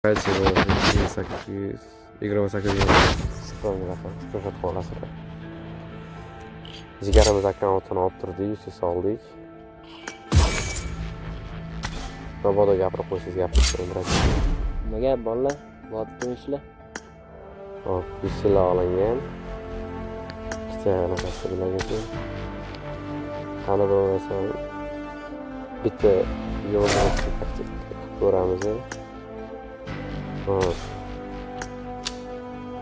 Спасибо, 800, игровой sakkiz skroll raqam, ko'rsatib qolasizlar. Jigarimiz akkauntini olib turdik, yuz soldik. Mabodo gapirib qo'ysiz, gapirib qo'ying. Nima gap bolalar? Bo'pti ishlar. Hop, bismillah olingan. Ikkita nafas bilan qani bo'lmasa bitta yo'lni ko'ramiz. Hop.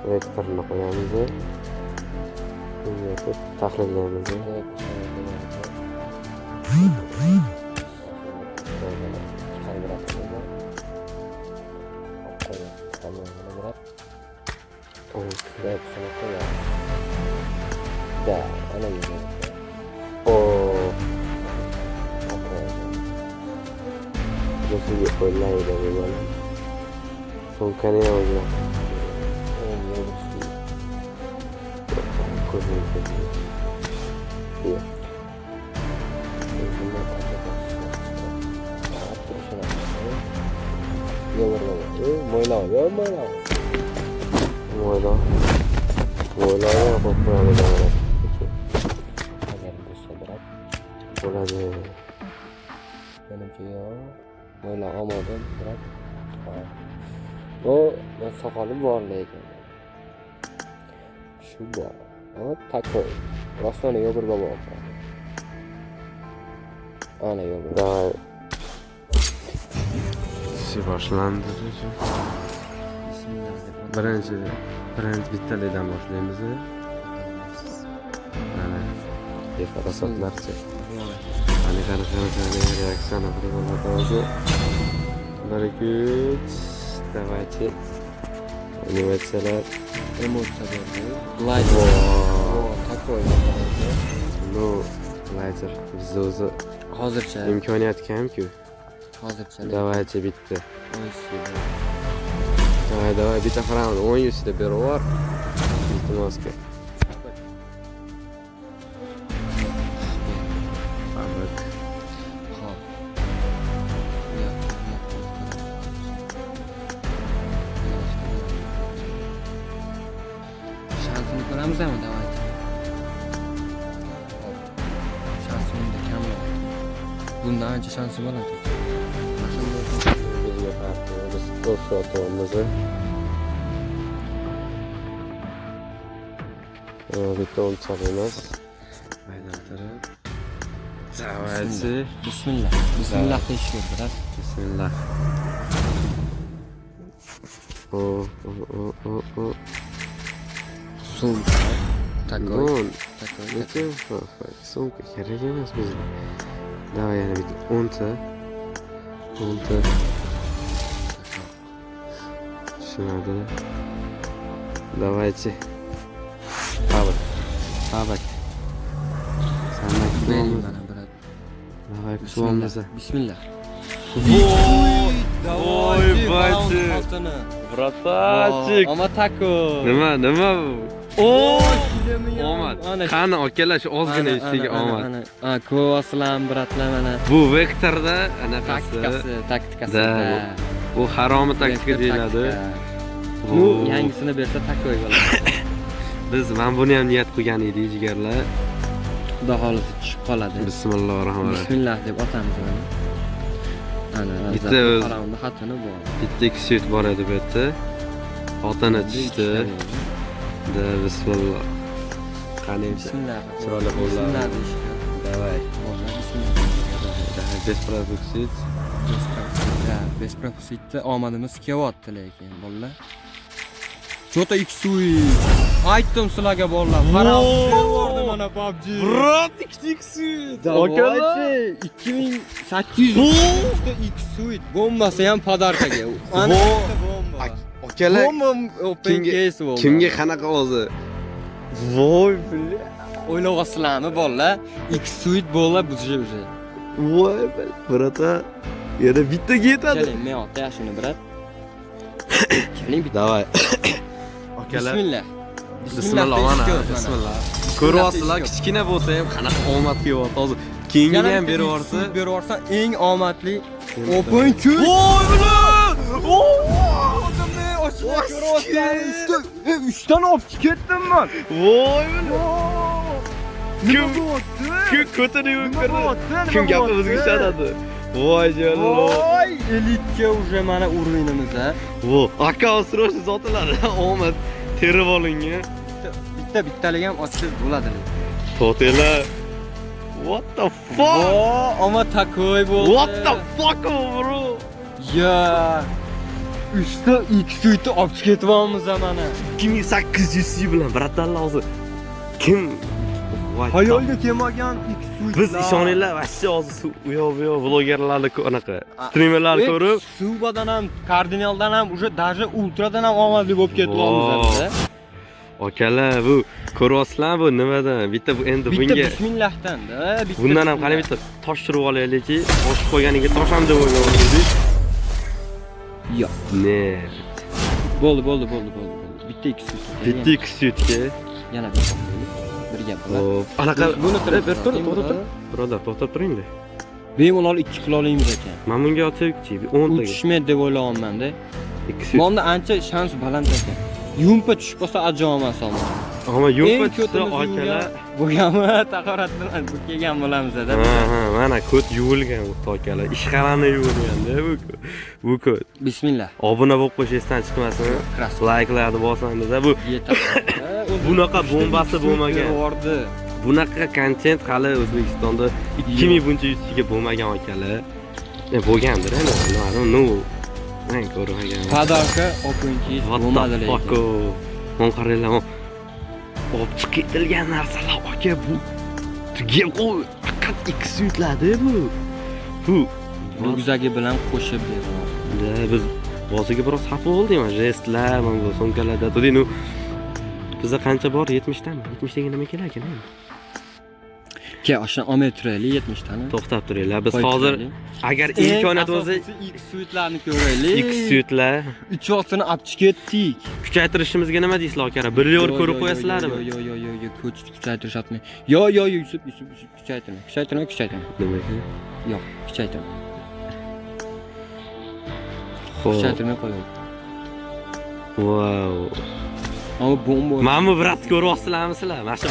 Vektorni qo'yamiz. Bunga tahlillaymiz. Nasıl koyulaydı böyle? Son kanıya olacak. Iya. Moyla apa koyalım yani? Bo'ladi. Menimcha yo'q. Mo'yla olmadim, biroq. Bu soqolim bor lekin. Shu bor. Hop, takoy. Rostona yo'g'ir bobo. Ana yo'g'ir. Davay. Şey başlandı. Birinchi bittalikdan boshlaymiz. Mana farasotlarcha. Hani qanaqa reaksiyani qilib Barikuch. Давайте. Animatsiyalar. Emotsiya berdi. Glider. Takoy. Ну, glider. Biz o'zi Hozircha imkoniyat kam-ku. Hozircha. Давайте bitta. Давай, bitta qarang, 10 yuzda berib yubor. Iltimosga. Fabrik. Hop. Shansini ko'ramizmi, davaychi. Shansini kam yo'q. Bundan ancha shansi bo'ladi. Bizga qarshi ko'rsatamiz. Bitta o'lchab emas. Aylantirib. Давайте. Bismillah. Bismillah deyish kerak, biroq. Bismillah. Sumka. Takoy. Lekin sumka kerak emas bizga. Davay yana bitta 10 ta. Tushunadi. Давайте. Fabrik. Sanmak Bering mana biroq. Davay kuchimiz. Bismillah. Voy bachi. Bratachik. Ama takoy. Nima bu? Omad. Qani akalar shu ozgina ishga omad. Ko'rasizlar bratlar mana. Bu vektorda anaqasi taktikasi. Bu haromi taktika deyiladi. Bu yangisini bersa takoy bo'ladi. Biz men buni ham niyat qilgan edik, jigarlar. Xudo xolisi tushib qoladi. Bismillahirrohmanirrohim. Bismillah deb otamiz mana. Ana bitta qaravunda xatini bor. Bitta ikki bu yerda bu yerda. Xotini tushdi. Bismillah. Qani Bismillah. Chiroyli qo'llar. Bismillah deyishga. Davay. Bismillah. Besproduksiz. Besproduksizda omadimiz kelyapti lekin bolalar. Chota X-Sui. Aytdim sizlarga bolalar. Qarab ko'rdim mana PUBG. Brat X-Sui. Davaychi 2800 ta X-Sui bombasi ham podarkaga. Ana bomba. Akalar Bomba open case bo'ldi. kimga qanaqa o'zi? Voy billa. O'ylayapsizlarmi bolalar? X-Sui bolalar buzib. Voy brata. Yana bitta ketadi. Keling, men otay shuni brat. Keling bitta. Davay. Akalar. Bismillah. Bismillah. Ko'ryapsizlar, kichkina bo'lsa ham qanaqa omad kelyapti hozir. Keyingini ham berib yuborsa, eng omadli open ko'z. Voy bula! Uchdan olib ketdim men. Voy kim ko'tarib yurdi? Kim gapimizga ishonadi? Voy jallo. Voy, elitga уже mana уровенimiz a. Vo, aka srochni zotiladi. Omad terib olingan. Bittalik ham ochib bo'ladi. Totelar. What the fuck? Vo, ama takoy bo'ldi. What the fuck bro? Ya. 3ta X suite olib ketyapmiz mana. 2800 bilan bratlar hozir. Kim Hayolga kelmagan X suite. Biz ishoninglar, vashcha hozir u yoq vlogerlarni anaqa streamerlarni ko'rib, Subadan ham, Kardinaldan ham, уже даже ultradan ham omadli bo'lib ketyapmiz. Akalar, bu ko'ryapsizlar bu nimadan? Bitta bu endi Bitta bunga bismillahdan-da. bundan ham qani bitta tosh turib olaylikki, boshib qo'yganiga tosh ham deb o'ylagandik. Yo'q. Ne? Bo'ldi. Bitta X suite. Bitta X suitga. Yana bir gap bor. Hop, anaqa buni bir tur. Birodar, to'xtab turing-da. Bemalol 2 kilo olamiz ekan. Men bunga otibchi, 10 taga. Tushmaydi deb o'ylayapman-da. X suit. Bunda ancha shans baland ekan. Yumpa tushib qolsa ajoyib emas olma. Ammo yumpa tushsa akalar bo'lganmi taqorat bilan bu kelgan bo'lamiz-da. Ha, mana ko't yuvilgan bu akalar. Ishxonani yuvilganda bu ko't. Bismillah. Obuna bo'lib qo'yishingizdan chiqmasin. Like'larni bossangiz-da bu bunaqa bombasi bo'lmagan. Bunaqa kontent hali O'zbekistonda 2000 buncha yuziga bo'lmagan akalar. Bo'lgandir, no. Men ko'rmagan. Podarka o'pinki bo'lmadi lekin. Men qaranglar, olib chiqib ketilgan narsalar aka bu. Tuga qo'y, faqat X suitlarda bu. Bu rugzagi bilan qo'shib beradi. Biz boshiga biroz xafa bo'ldik, mana jestlar, mana bu sumkalarda. To'dinu bizda qancha bor? 70 tami? 70 taga nima kelar ekan? Ke, o'sha olmay turaylik 70 tani. To'xtab turinglar. Biz hozir agar imkoniyat bo'lsa X suitlarni ko'raylik. X suitlar uchoqni olib ketdik. Kuchaytirishimizga nima deysizlar aka? 1 yor ko'rib qo'yasizlarmi? Yo'q, kuchaytirish atmay. Yo'q, Yusuf, kuchaytirma. Nima? Yo'q, kuchaytirma. Xo'p. Kuchaytirmay qo'ying. Wow. Ama bomba. Mana bu brat ko'ryapsizlarmi sizlar? Mana shu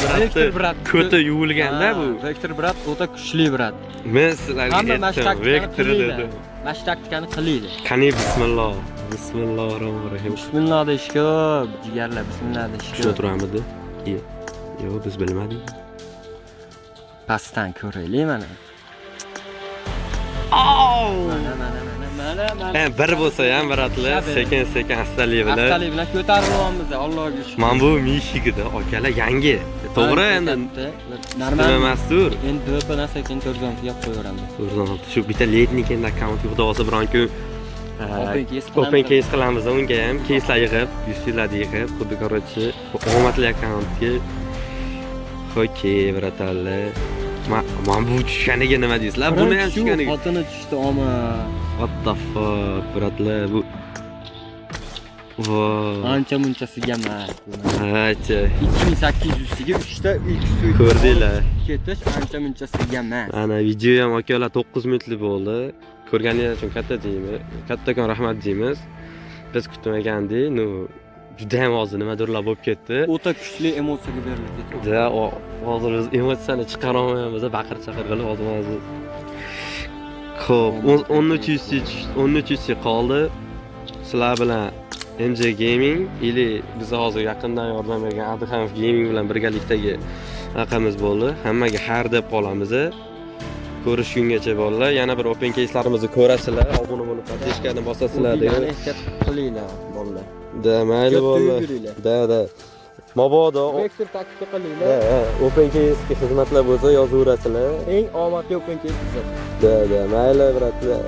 bratni ko'ti yuvilganda bu. Vektor brat o'ta kuchli brat. Men sizlarga aytdim, Vektor dedi. Mash taktikani qilaylik. Qani bismillah. Bismillahirrohmanirrohim. Bismillah deyish ko'p, jigarlar, bismillah deyish ko'p. Shu turamidi? Yo'q, biz bilmadik. Pastdan ko'raylik mana. Mana. Bir bo'lsa ham bratlar, sekin astalik bilan. Astalik bilan ko'taryapmiz, Allohga shukr. Men bu mishigida akalar yangi. To'g'ri endi. Normal emasdir. Endi do'pana sekin to'rzonga qo'yaveramiz. To'rzon. Shu bitta letnik endi akkaunt xudo olsa biron kun open case qilamiz unga ham caselar yig'ib, 100 yillar yig'ib, xuddi короче, omadli akkauntga. Okey, bratlar. Men bu tushganiga nima deysizlar? Buni ham tushganiga. Xotini tushdi, ama. What the fuck, bratlar, bu. Voy. Ancha munchasiga emas. Acha. 2800 ga 3 ta X suit. Ko'rdinglar. Ketish ancha munchasiga emas. Ana video ham akalar 9 minutlik bo'ldi. Ko'rganingiz uchun kattakon rahmat deymiz. Biz kutmagandik. Juda ham hozir nimadirlar bo'lib ketdi. O'ta kuchli emotsiyaga berildi. Da, hozir biz emotsiyani chiqara olmaymiz, baqir-chaqir qilib hozir. Xo'p, 1300 qoldi. Sizlar bilan MJ Gaming ili biz hozir yaqindan yordam bergan Adhamov Gaming bilan birgalikdagi raqamiz bo'ldi. Hammaga har deb qolamiz. Ko'rishgungacha bolalar, yana bir open case'larimizni ko'rasizlar, obuna bo'lib podpishkani bosasizlar deb. Ehtiyot qilinglar bolalar. Da, mayli bolalar. Da. Mabodo Vektor taktika qilinglar. Open case'ga xizmatlar bo'lsa yozaverasizlar. Eng omadli open case bizlar. Da, mayli bratlar.